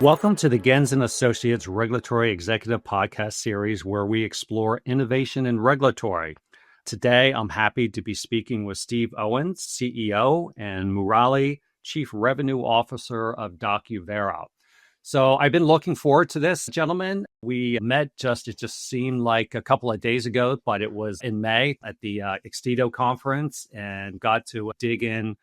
Welcome to the Gens and Associates Regulatory Executive Podcast series, where we explore innovation in regulatory. Today, I'm happy to be speaking with Steve Owens, CEO, and Murali, Chief Revenue Officer of Docuvera. So I've been looking forward to this, gentlemen. We met it just seemed like a couple of days ago, but it was in May at the Extido conference, and got to dig in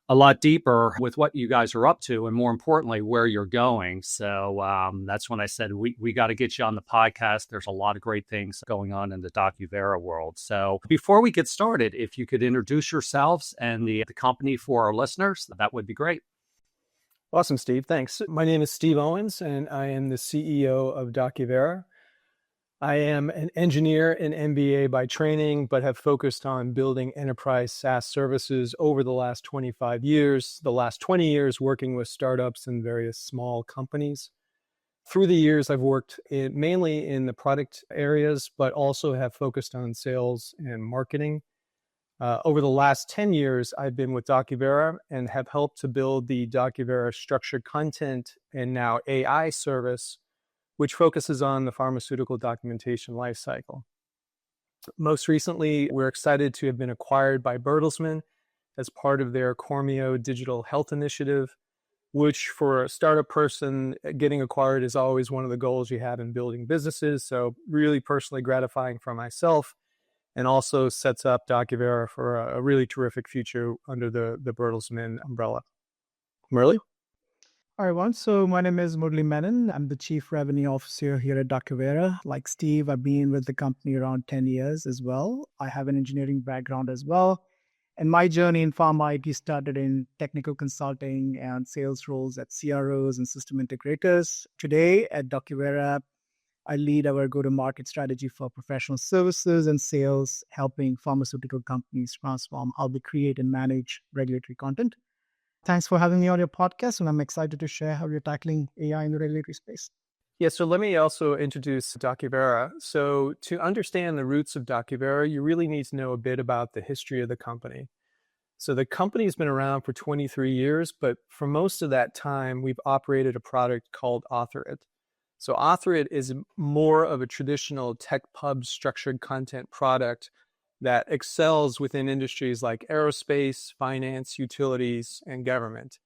a lot deeper with what you guys are up to, and more importantly, where you're going. So that's when I said, we got to get you on the podcast. There's a lot of great things going on in the Docuvera world. So before we get started, if you could introduce yourselves and the company for our listeners, that would be great. Awesome, Steve. Thanks. My name is Steve Owens, and I am the CEO of Docuvera. I am an engineer and MBA by training, but have focused on building enterprise SaaS services over the last 25 years, the last 20 years working with startups and various small companies. Through the years, I've worked mainly in the product areas, but also have focused on sales and marketing. Over the last 10 years, I've been with Docuvera and have helped to build the Docuvera structured content and now AI service, which focuses on the pharmaceutical documentation lifecycle. Most recently, we're excited to have been acquired by Bertelsmann as part of their Cormio Digital Health Initiative, which for a startup person, getting acquired is always one of the goals you have in building businesses. So really personally gratifying for myself, and also sets up Docuvera for a really terrific future under the Bertelsmann umbrella. Murali? Hi, everyone. So my name is Murali Menon. I'm the Chief Revenue Officer here at Docuvera. Like Steve, I've been with the company around 10 years as well. I have an engineering background as well. And my journey in pharma IT started in technical consulting and sales roles at CROs and system integrators. Today at Docuvera, I lead our go-to-market strategy for professional services and sales, helping pharmaceutical companies transform how they create and manage regulatory content. Thanks for having me on your podcast, and I'm excited to share how you're tackling AI in the regulatory space. Yeah, so let me also introduce Docuvera. So to understand the roots of Docuvera, you really need to know a bit about the history of the company. So the company's been around for 23 years, but for most of that time, we've operated a product called AuthorIt. So AuthorIt is more of a traditional tech pub structured content product that excels within industries like aerospace, finance, utilities, and government.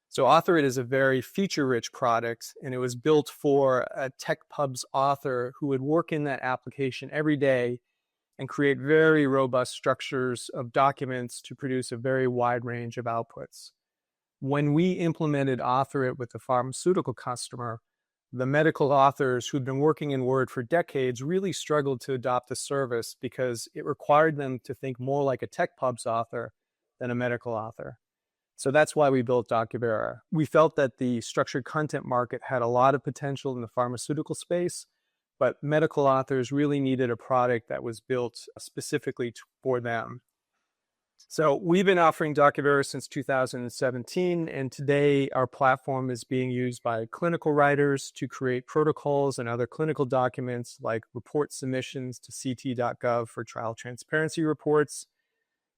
So AuthorIt is a very feature-rich product, and it was built for a tech pub's author who would work in that application every day and create very robust structures of documents to produce a very wide range of outputs. When we implemented AuthorIt with the pharmaceutical customer, the medical authors who'd been working in Word for decades really struggled to adopt the service because it required them to think more like a tech pub's author than a medical author. So that's why we built Docuvera. We felt that the structured content market had a lot of potential in the pharmaceutical space, but medical authors really needed a product that was built specifically for them. So we've been offering Docuvera since 2017, and today our platform is being used by clinical writers to create protocols and other clinical documents like report submissions to ct.gov for trial transparency reports.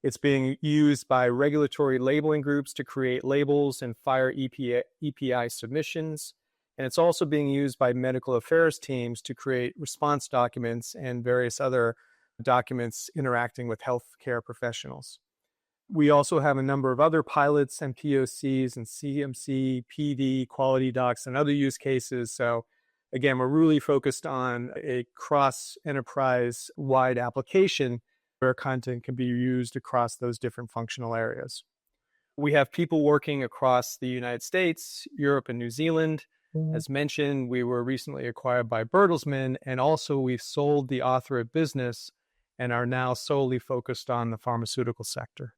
It's being used by regulatory labeling groups to create labels and file EPI submissions. And it's also being used by medical affairs teams to create response documents and various other documents interacting with healthcare professionals. We also have a number of other pilots and POCs and CMC, PD, quality docs, and other use cases. So again, we're really focused on a cross-enterprise wide application where content can be used across those different functional areas. We have people working across the United States, Europe, and New Zealand. As mentioned, we were recently acquired by Bertelsmann, and also we've sold the AuthorIt business and are now solely focused on the pharmaceutical sector.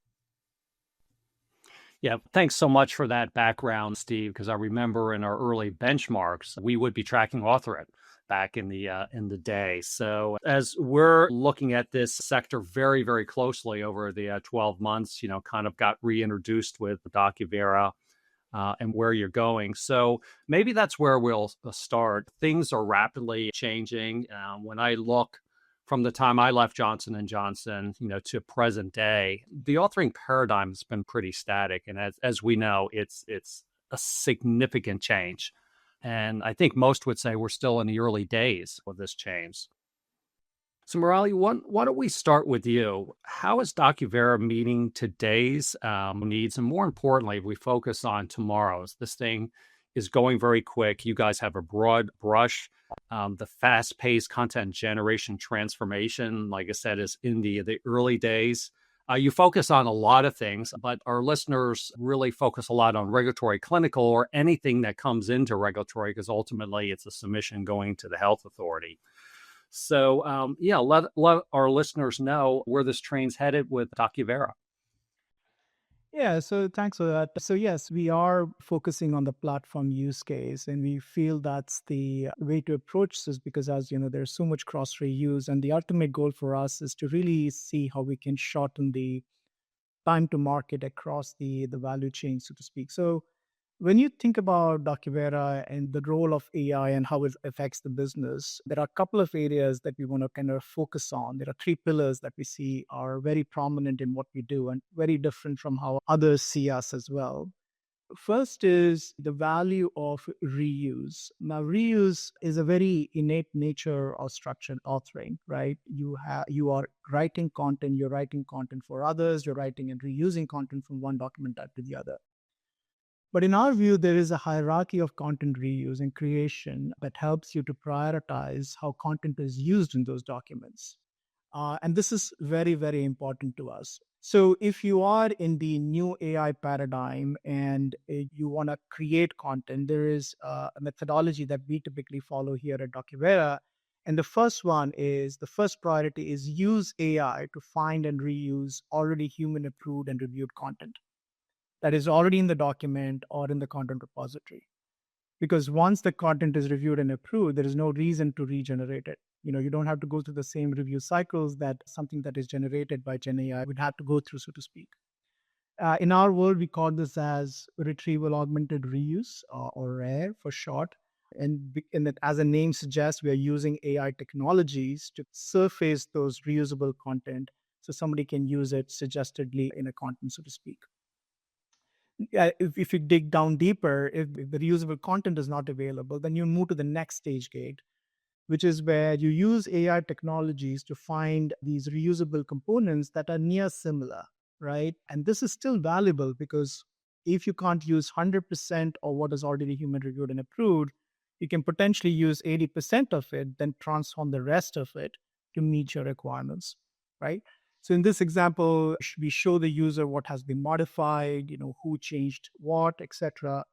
Yeah, thanks so much for that background, Steve, because I remember in our early benchmarks, we would be tracking AuthorIt back in the day. So as we're looking at this sector very, very closely over the 12 months, kind of got reintroduced with Docuvera and where you're going. So maybe that's where we'll start. Things are rapidly changing. When I look from the time I left Johnson & Johnson, to present day, the authoring paradigm has been pretty static. And as we know, it's a significant change And I think most would say we're still in the early days of this change. So, Murali, why don't we start with you? How is Docuvera meeting today's needs? And more importantly, if we focus on tomorrow's, this thing is going very quick. You guys have a broad brush. The fast paced content generation transformation, like I said, is in the early days. You focus on a lot of things, but our listeners really focus a lot on regulatory, clinical, or anything that comes into regulatory, because ultimately it's a submission going to the health authority. So, let our listeners know where this train's headed with Docuvera. Yeah, so thanks for that. So, yes, we are focusing on the platform use case, and we feel that's the way to approach this because, as you know, there's so much cross reuse. And the ultimate goal for us is to really see how we can shorten the time to market across the value chain, so to speak. So, when you think about Docuvera and the role of AI and how it affects the business, there are a couple of areas that we want to kind of focus on. There are three pillars that we see are very prominent in what we do and very different from how others see us as well. First is the value of reuse. Now, reuse is a very innate nature of structured authoring, right? You are writing content, you're writing content for others, you're writing and reusing content from one document type to the other. But in our view, there is a hierarchy of content reuse and creation that helps you to prioritize how content is used in those documents. And this is very, very important to us. So, if you are in the new AI paradigm and you want to create content, there is a methodology that we typically follow here at Docuvera. And the first priority is use AI to find and reuse already human approved and reviewed content that is already in the document or in the content repository. Because once the content is reviewed and approved, there is no reason to regenerate it. You don't have to go through the same review cycles that something that is generated by GenAI would have to go through, so to speak. In our world, we call this as retrieval augmented reuse, or RARE for short. And that, as the name suggests, we are using AI technologies to surface those reusable content so somebody can use it suggestedly in a content, so to speak. If you dig down deeper, if the reusable content is not available, then you move to the next stage gate, which is where you use AI technologies to find these reusable components that are near similar, right? And this is still valuable because if you can't use 100% of what is already human reviewed and approved, you can potentially use 80% of it, then transform the rest of it to meet your requirements, right? So in this example, we show the user what has been modified, who changed what, etc.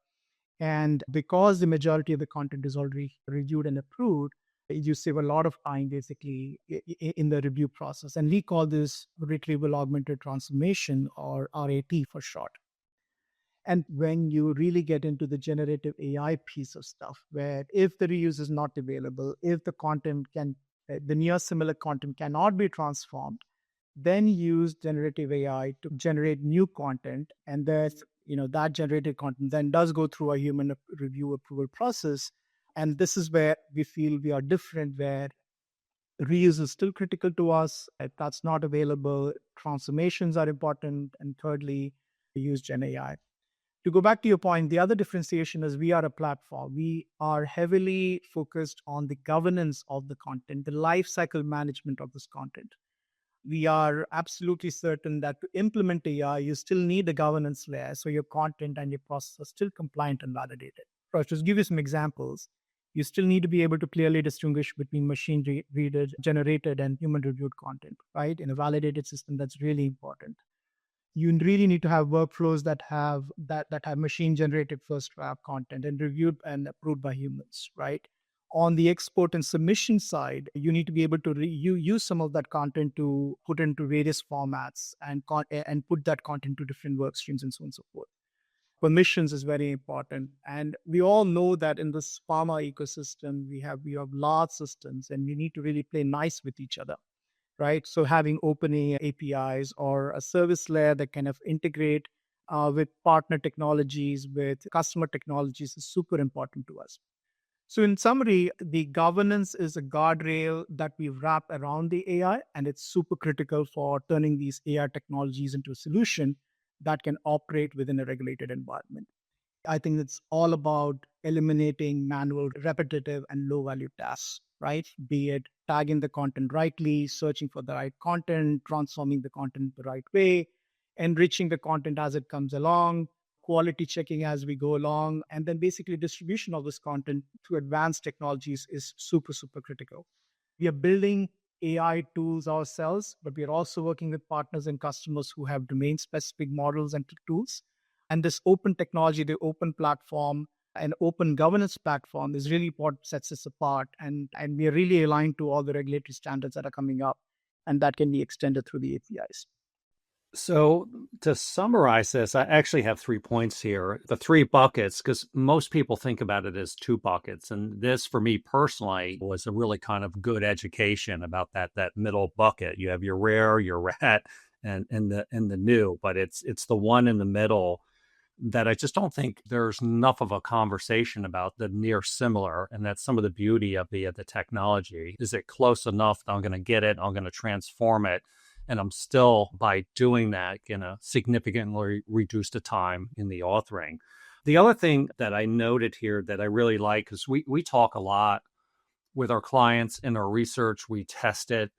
And because the majority of the content is already reviewed and approved, you save a lot of time basically in the review process. And we call this retrieval augmented transformation, or RAT for short. And when you really get into the generative AI piece of stuff, where if the reuse is not available, if the near similar content cannot be transformed, then use generative AI to generate new content. And that generated content then does go through a human review approval process. And this is where we feel we are different, where reuse is still critical to us. If that's not available, transformations are important. And thirdly, we use Gen AI. To go back to your point, the other differentiation is we are a platform. We are heavily focused on the governance of the content, the life cycle management of this content. We are absolutely certain that to implement AI, you still need a governance layer. So your content and your process are still compliant and validated. So just give you some examples. You still need to be able to clearly distinguish between machine readed, generated, and human reviewed content, right? In a validated system, that's really important. You really need to have workflows that have machine generated first draft content and reviewed and approved by humans, right? On the export and submission side, you need to be able to use some of that content to put into various formats and put that content to different work streams and so on and so forth. Permissions is very important. And we all know that in this pharma ecosystem, we have large systems and we need to really play nice with each other, right? So having open APIs or a service layer that kind of integrate with partner technologies, with customer technologies is super important to us. So in summary, the governance is a guardrail that we wrap around the AI, and it's super critical for turning these AI technologies into a solution that can operate within a regulated environment. I think it's all about eliminating manual, repetitive, and low value tasks, right? Be it tagging the content rightly, searching for the right content, transforming the content the right way, enriching the content as it comes along, quality checking as we go along, and then basically distribution of this content through advanced technologies is super, super critical. We are building AI tools ourselves, but we are also working with partners and customers who have domain specific models and tools. And this open technology, the open platform, and open governance platform is really what sets us apart. And we are really aligned to all the regulatory standards that are coming up, and that can be extended through the APIs. So, to summarize this, I actually have 3 points here. The three buckets, because most people think about it as two buckets. And this, for me personally, was a really kind of good education about that middle bucket. You have your rare, your rat, and the new, but it's the one in the middle that I just don't think there's enough of a conversation about the near similar. And that's some of the beauty of the technology. Is it close enough that I'm going to get it, I'm going to transform it, and I'm still, by doing that, going to significantly reduce the time in the authoring. The other thing that I noted here that I really like is we talk a lot with our clients in our research. We test it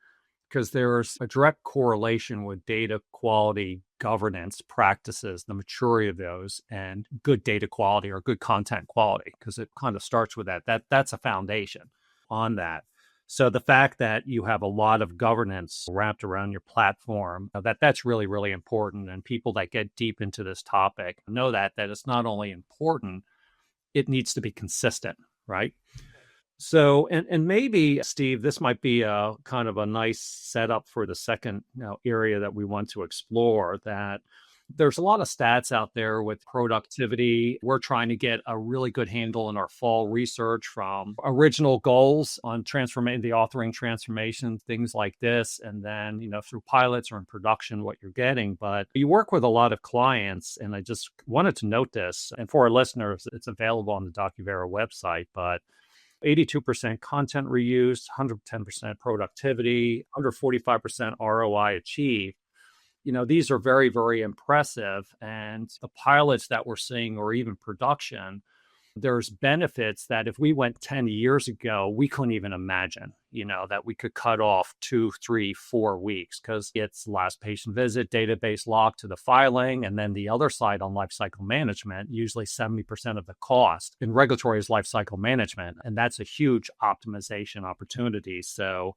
because there's a direct correlation with data quality governance practices, the maturity of those, and good data quality or good content quality, because it kind of starts with that's a foundation on that. So the fact that you have a lot of governance wrapped around your platform, that's really, really important. And people that get deep into this topic know that it's not only important, it needs to be consistent, right? So, and maybe, Steve, this might be a kind of a nice setup for the second area that we want to explore, that there's a lot of stats out there with productivity. We're trying to get a really good handle in our fall research from original goals on transforming the authoring transformation, things like this. And then, through pilots or in production, what you're getting. But you work with a lot of clients, and I just wanted to note this. And for our listeners, it's available on the Docuvera website, but 82% content reused, 110% productivity, under 45% ROI achieved. These are very, very impressive. And the pilots that we're seeing, or even production, there's benefits that if we went 10 years ago, we couldn't even imagine, that we could cut off 2, 3, 4 weeks, because it's last patient visit, database lock to the filing. And then the other side on lifecycle management, usually 70% of the cost in regulatory is lifecycle management. And that's a huge optimization opportunity. So,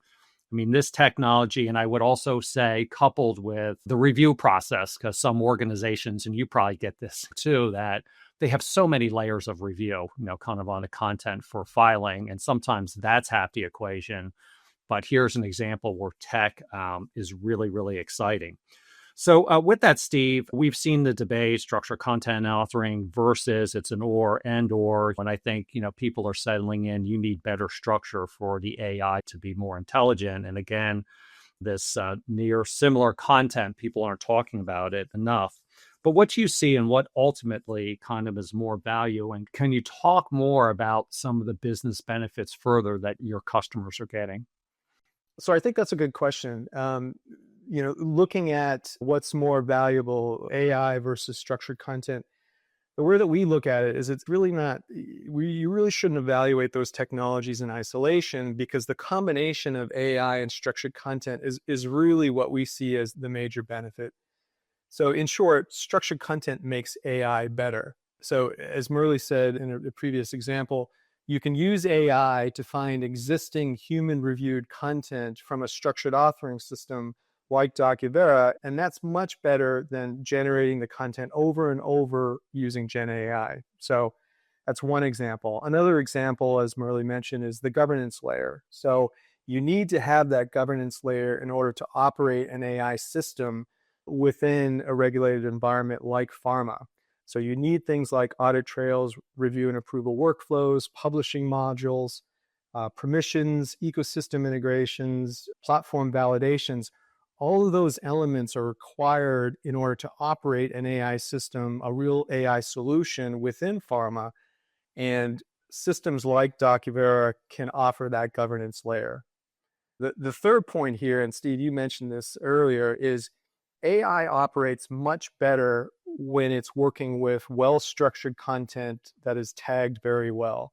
this technology, and I would also say coupled with the review process, because some organizations, and you probably get this too, that they have so many layers of review, kind of on the content for filing. And sometimes that's half the equation. But here's an example where tech is really, really exciting. So with that, Steve, we've seen the debate, structured content authoring versus it's an or. And I think, people are settling in, you need better structure for the AI to be more intelligent. And again, this near similar content, people aren't talking about it enough. But what do you see, and what ultimately kind of is more value? And can you talk more about some of the business benefits further that your customers are getting? So I think that's a good question. Looking at what's more valuable, AI versus structured content, the way that we look at it is it's really not, you really shouldn't evaluate those technologies in isolation, because the combination of AI and structured content is really what we see as the major benefit. So in short, structured content makes AI better. So as Murali said in a previous example, you can use AI to find existing human-reviewed content from a structured authoring system like Docuvera, and that's much better than generating the content over and over using GenAI. So that's one example. Another example, as Murali mentioned, is the governance layer. So you need to have that governance layer in order to operate an AI system within a regulated environment like pharma. So you need things like audit trails, review and approval workflows, publishing modules, permissions, ecosystem integrations, platform validations. All of those elements are required in order to operate an AI system, a real AI solution within pharma. And systems like Docuvera can offer that governance layer. The third point here, and Steve, you mentioned this earlier, is AI operates much better when it's working with well-structured content that is tagged very well.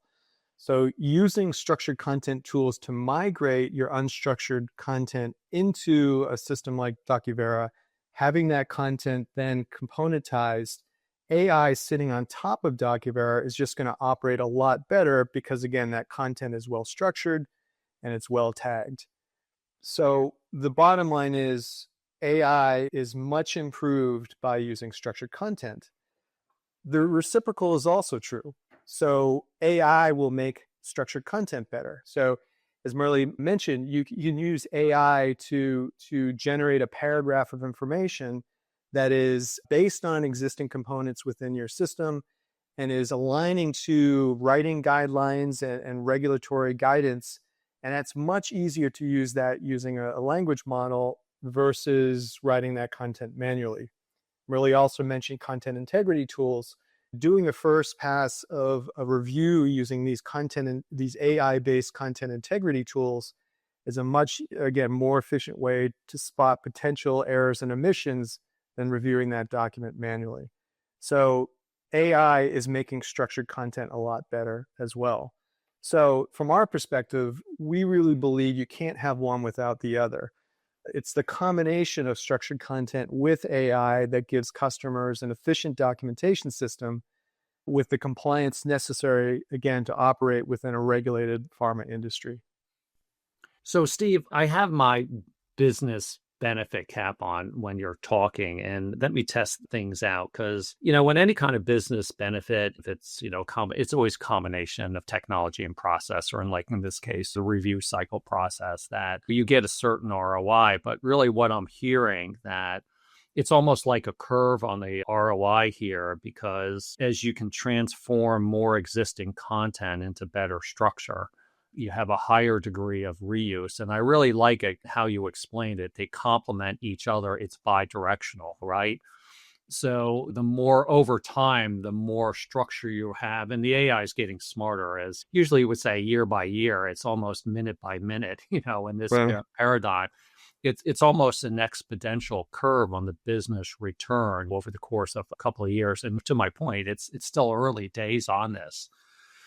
So using structured content tools to migrate your unstructured content into a system like Docuvera, having that content then componentized, AI sitting on top of Docuvera is just going to operate a lot better because, again, that content is well structured and it's well tagged. So the bottom line is AI is much improved by using structured content. The reciprocal is also true. So AI will make structured content better. So as Murali mentioned, you can use AI to generate a paragraph of information that is based on existing components within your system and is aligning to writing guidelines and regulatory guidance. And that's much easier to use that using a language model versus writing that content manually. Murali also mentioned content integrity tools. Doing a first pass of a review using these AI-based content integrity tools is a much, again, more efficient way to spot potential errors and omissions than reviewing that document manually. So AI is making structured content a lot better as well. So from our perspective, we really believe you can't have one without the other. It's the combination of structured content with AI that gives customers an efficient documentation system with the compliance necessary, again, to operate within a regulated pharma industry. So, Steve, I have my business benefit cap on when you're talking, and let me test things out because, when any kind of business benefit, if it's, it's always a combination of technology and process, or in this case, the review cycle process, that you get a certain ROI. But really what I'm hearing that it's almost like a curve on the ROI here, because as you can transform more existing content into better structure, you have a higher degree of reuse. And I really like it how you explained it. They complement each other. It's bi-directional, right? So the more over time, the more structure you have. And the AI is getting smarter, as usually would say year by year. It's almost minute by minute, in this paradigm. It's almost an exponential curve on the business return over the course of a couple of years. And to my point, it's still early days on this.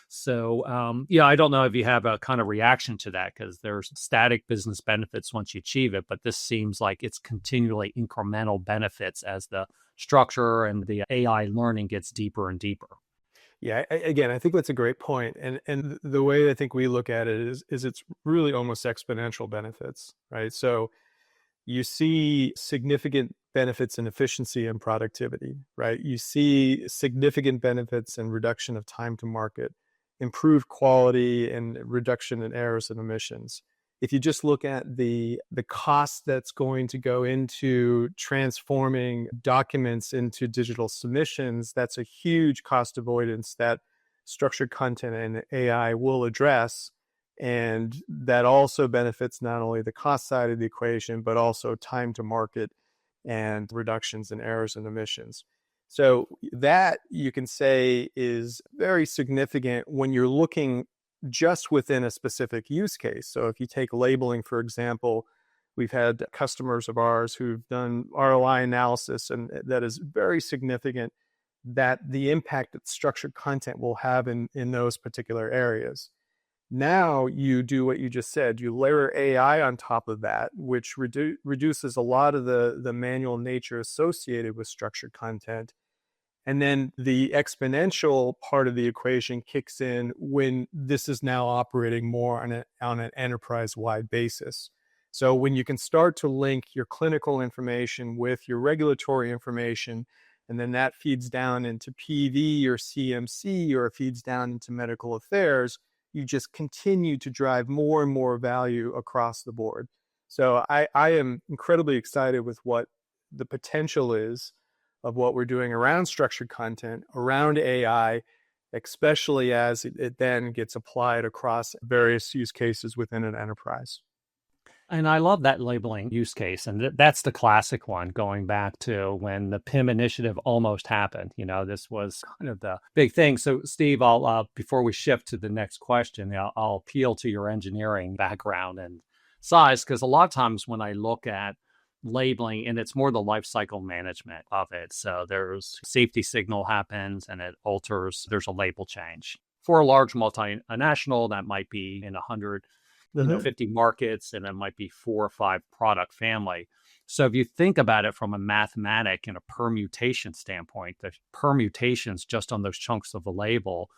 So, I don't know if you have a kind of reaction to that, because there's static business benefits once you achieve it, but this seems like it's continually incremental benefits as the structure and the AI learning gets deeper and deeper. Yeah, again, I think that's a great point. And the way I think we look at it is it's really almost exponential benefits, right? So you see significant benefits in efficiency and productivity, right? You see significant benefits in reduction of time to market, improved quality, and reduction in errors and omissions. If you just look at the cost that's going to go into transforming documents into digital submissions, that's a huge cost avoidance that structured content and AI will address. And that also benefits not only the cost side of the equation, but also time to market and reductions in errors and omissions. So that, you can say, is very significant when you're looking just within a specific use case. So if you take labeling, for example, we've had customers of ours who've done ROI analysis, and that is very significant, that the impact that structured content will have in those particular areas. Now you do what you just said. You layer AI on top of that, which reduces a lot of the manual nature associated with structured content. And then the exponential part of the equation kicks in when this is now operating more on an enterprise-wide basis. So when you can start to link your clinical information with your regulatory information, and then that feeds down into PV or CMC, or it feeds down into medical affairs, you just continue to drive more and more value across the board. So I am incredibly excited with what the potential is of what we're doing around structured content, around AI, especially as it then gets applied across various use cases within an enterprise. And I love that labeling use case. And that's the classic one, going back to when the PIM initiative almost happened. This was kind of the big thing. So, Steve, I'll before we shift to the next question, I'll appeal to your engineering background and size, because a lot of times when I look at labeling, and it's more the life cycle management of it. So there's safety signal happens and it alters, there's a label change. For a large multinational, that might be in 100, 50 markets, and it might be 4 or 5 product family. So if you think about it from a mathematic and a permutation standpoint, the permutations just on those chunks of the label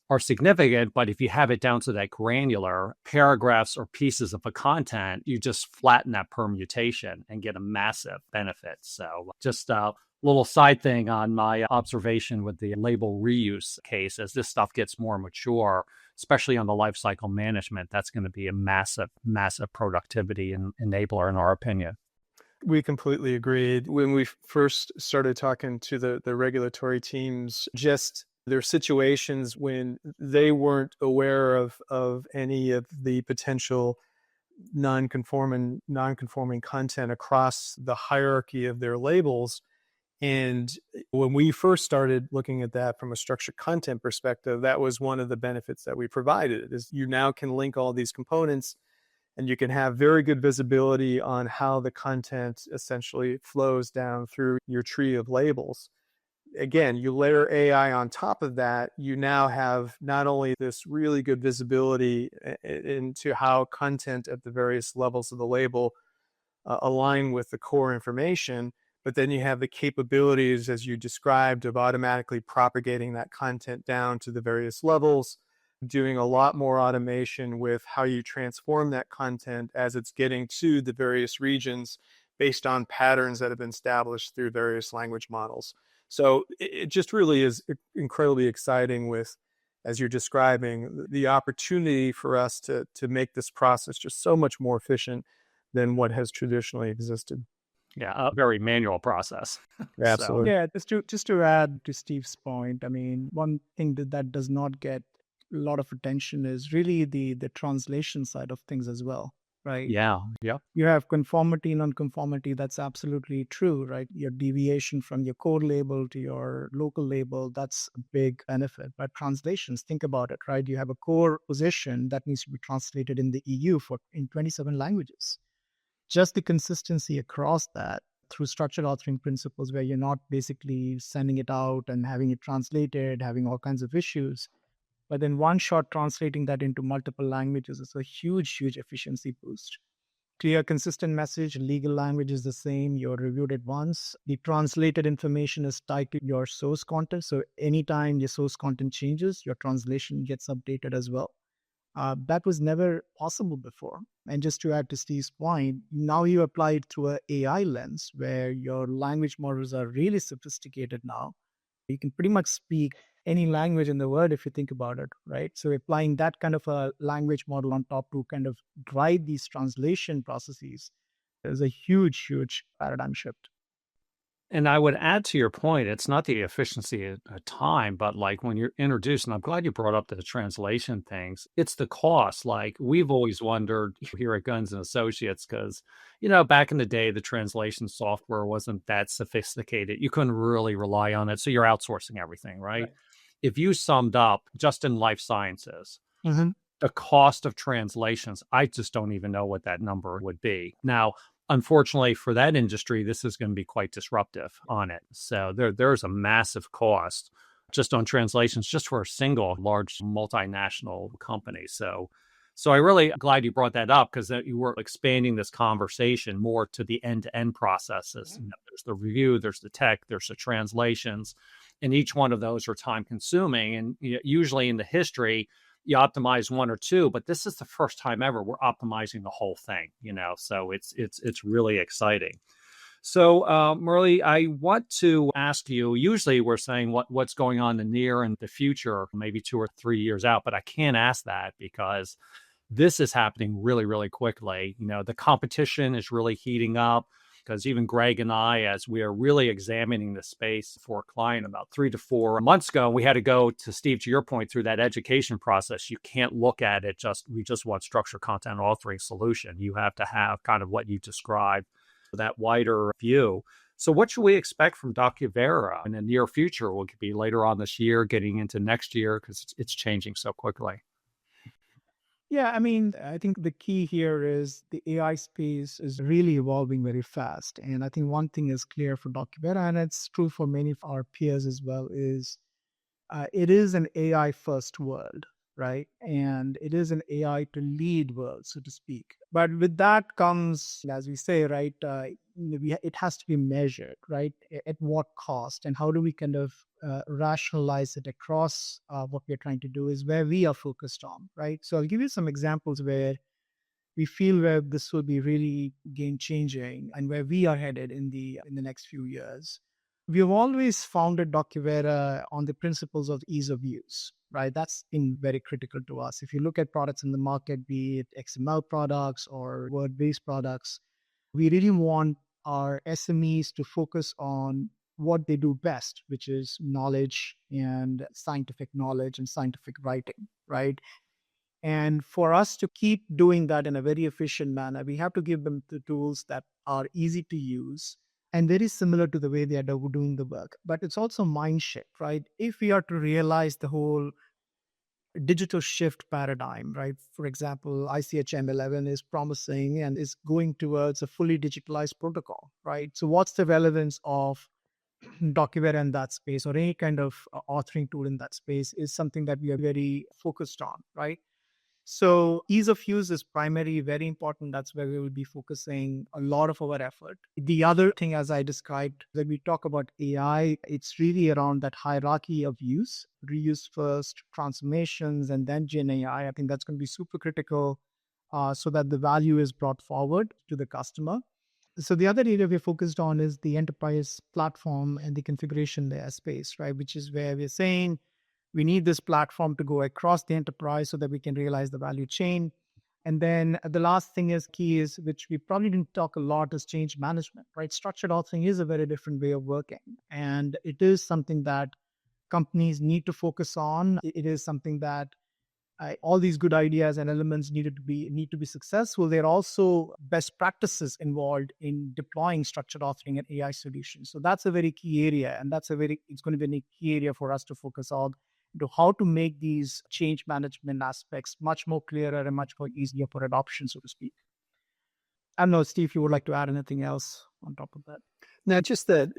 are significant, but if you have it down to that granular paragraphs or pieces of the content, you just flatten that permutation and get a massive benefit. So just a little side thing on my observation with the label reuse case, as this stuff gets more mature, especially on the lifecycle management, that's going to be a massive, massive productivity enabler in our opinion. We completely agreed. When we first started talking to the regulatory teams, just there are situations when they weren't aware of any of the potential non-conforming content across the hierarchy of their labels. And when we first started looking at that from a structured content perspective, that was one of the benefits that we provided, is you now can link all these components and you can have very good visibility on how the content essentially flows down through your tree of labels. Again, you layer AI on top of that, you now have not only this really good visibility into how content at the various levels of the label align with the core information, but then you have the capabilities, as you described, of automatically propagating that content down to the various levels, doing a lot more automation with how you transform that content as it's getting to the various regions based on patterns that have been established through various language models. So it just really is incredibly exciting with, as you're describing, the opportunity for us to make this process just so much more efficient than what has traditionally existed. Yeah, a very manual process. Absolutely. Yeah, just to add to Steve's point, I mean, one thing that does not get a lot of attention is really the translation side of things as well, right? Yeah. You have conformity, non-conformity. That's absolutely true, right? Your deviation from your core label to your local label, that's a big benefit. But translations, think about it, right? You have a core position that needs to be translated in the EU in 27 languages. Just the consistency across that through structured authoring principles, where you're not basically sending it out and having it translated, having all kinds of issues, but then one shot translating that into multiple languages is a huge, huge efficiency boost. Clear, consistent message, legal language is the same. You're reviewed it once. The translated information is tied to your source content. So anytime your source content changes, your translation gets updated as well. That was never possible before. And just to add to Steve's point, now you apply it through an AI lens where your language models are really sophisticated now. You can pretty much speak any language in the world if you think about it, right? So applying that kind of a language model on top to kind of drive these translation processes is a huge, huge paradigm shift. And I would add to your point, it's not the efficiency of time, but like when you're introduced, and I'm glad you brought up the translation things, it's the cost. Like we've always wondered here at Guns and Associates, because, back in the day, the translation software wasn't that sophisticated. You couldn't really rely on it. So you're outsourcing everything, right? If you summed up just in life sciences, the cost of translations, I just don't even know what that number would be. Now, unfortunately for that industry, this is going to be quite disruptive on it. So there's a massive cost just on translations, just for a single large multinational company. So I'm really glad you brought that up, because you were expanding this conversation more to the end-to-end processes. There's the review, there's the tech, there's the translations, and each one of those are time consuming. And usually in the history, you optimize one or two, but this is the first time ever we're optimizing the whole thing, so it's really exciting. So, Murali, I want to ask you, usually we're saying what's going on in the near and the future, maybe 2 or 3 years out, but I can't ask that because this is happening really, really quickly. The competition is really heating up, because even Greg and I, as we are really examining the space for a client about 3 to 4 months ago, we had to go to Steve, to your point, through that education process. You can't look at it we just want structured content authoring solution. You have to have kind of what you described, that wider view. So what should we expect from Docuvera in the near future? Will it be later on this year, getting into next year, because it's changing so quickly? Yeah, I mean, I think the key here is the AI space is really evolving very fast. And I think one thing is clear for Docuvera, and it's true for many of our peers as well, is it is an AI first world, right? And it is an AI to lead world, so to speak. But with that comes, as we say, right, it has to be measured, right? At what cost? And how do we kind of rationalize it across what we're trying to do is where we are focused on, right? So I'll give you some examples where we feel where this will be really game changing and where we are headed in the next few years. We've always founded Docuvera on the principles of ease of use, right? That's been very critical to us. If you look at products in the market, be it XML products or word-based products, we really want our SMEs to focus on what they do best, which is knowledge and scientific writing, right? And for us to keep doing that in a very efficient manner, we have to give them the tools that are easy to use and very similar to the way they are doing the work. But it's also mind shift, right? If we are to realize the whole digital shift paradigm, right? For example, ICHM 11 is promising and is going towards a fully digitalized protocol, right? So what's the relevance of Docuvera in that space or any kind of authoring tool in that space is something that we are very focused on, right? So ease of use is primarily very important. That's where we will be focusing a lot of our effort. The other thing, as I described, when we talk about AI, it's really around that hierarchy of use, reuse first, transformations, and then GenAI. I think that's going to be super critical so that the value is brought forward to the customer. So the other area we're focused on is the enterprise platform and the configuration layer space, right? Which is where we're saying we need this platform to go across the enterprise so that we can realize the value chain. And then the last thing is key is, which we probably didn't talk a lot, is change management, right? Structured authoring is a very different way of working. And it is something that companies need to focus on. It is something that all these good ideas and elements need to be successful. There are also best practices involved in deploying structured authoring and AI solutions. So that's a very key area, and it's going to be a key area for us to focus on to how to make these change management aspects much more clearer and much more easier for adoption, so to speak. I don't know, Steve, if you would like to add anything else on top of that. Now, just that,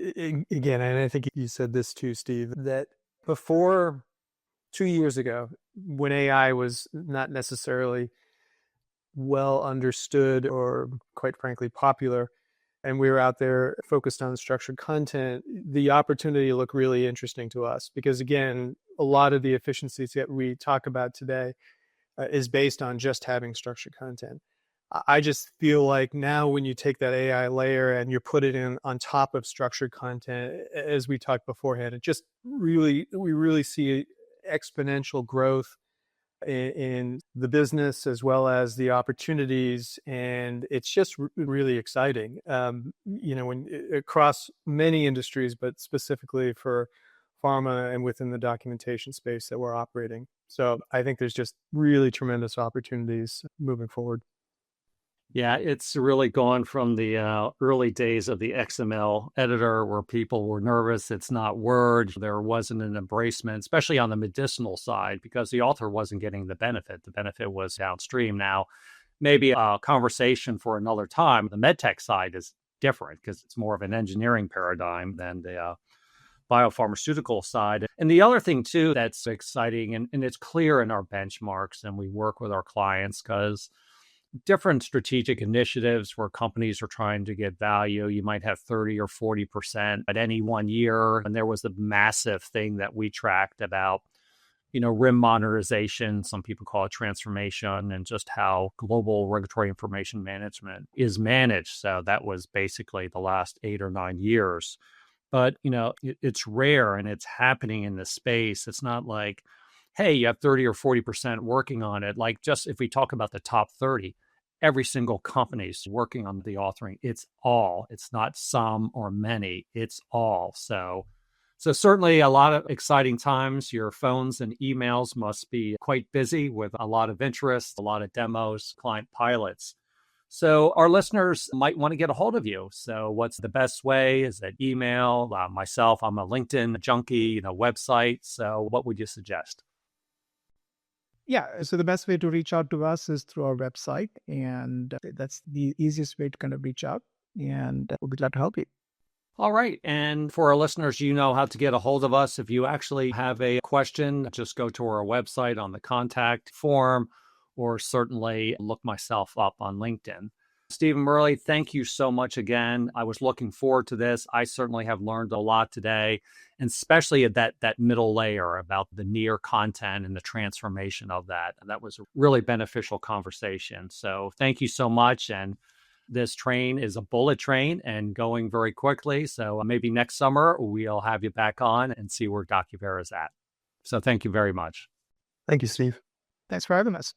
again, and I think you said this too, Steve, that before 2 years ago, when AI was not necessarily well understood or, quite frankly, popular, and we were out there focused on structured content, the opportunity looked really interesting to us because, again, a lot of the efficiencies that we talk about today is based on just having structured content. I just feel like now when you take that AI layer and you put it in on top of structured content, as we talked beforehand, we really see exponential growth in the business as well as the opportunities, and it's just really exciting. When across many industries, but specifically for pharma and within the documentation space that we're operating. So I think there's just really tremendous opportunities moving forward. Yeah, it's really gone from the early days of the XML editor where people were nervous. It's not Word. There wasn't an embracement, especially on the medicinal side, because the author wasn't getting the benefit. The benefit was downstream. Now, maybe a conversation for another time. The medtech side is different because it's more of an engineering paradigm than the biopharmaceutical side. And the other thing, too, that's exciting, and it's clear in our benchmarks, and we work with our clients because different strategic initiatives where companies are trying to get value. You might have 30 or 40% at any one year. And there was a massive thing that we tracked about, RIM monetization. Some people call it transformation, and just how global regulatory information management is managed. So that was basically the last 8 or 9 years. But, it's rare and it's happening in this space. It's not like, hey, you have 30 or 40% working on it. Like, just if we talk about the top 30, every single company's working on the authoring. It's not some or many, it's all. So certainly a lot of exciting times. Your phones and emails must be quite busy with a lot of interest, a lot of demos, client pilots. So our listeners might want to get a hold of you. So what's the best way? Is it email? Myself, I'm a LinkedIn junkie, website. So what would you suggest? Yeah, so the best way to reach out to us is through our website, and that's the easiest way to kind of reach out, and we'll be glad to help you. All right. And for our listeners, you know how to get a hold of us. If you actually have a question, just go to our website on the contact form, or certainly look myself up on LinkedIn. Steve and Murali, thank you so much again. I was looking forward to this. I certainly have learned a lot today, and especially at that middle layer about the near content and the transformation of that. And that was a really beneficial conversation. So thank you so much. And this train is a bullet train and going very quickly. So maybe next summer we'll have you back on and see where Docuvera is at. So thank you very much. Thank you, Steve. Thanks for having us.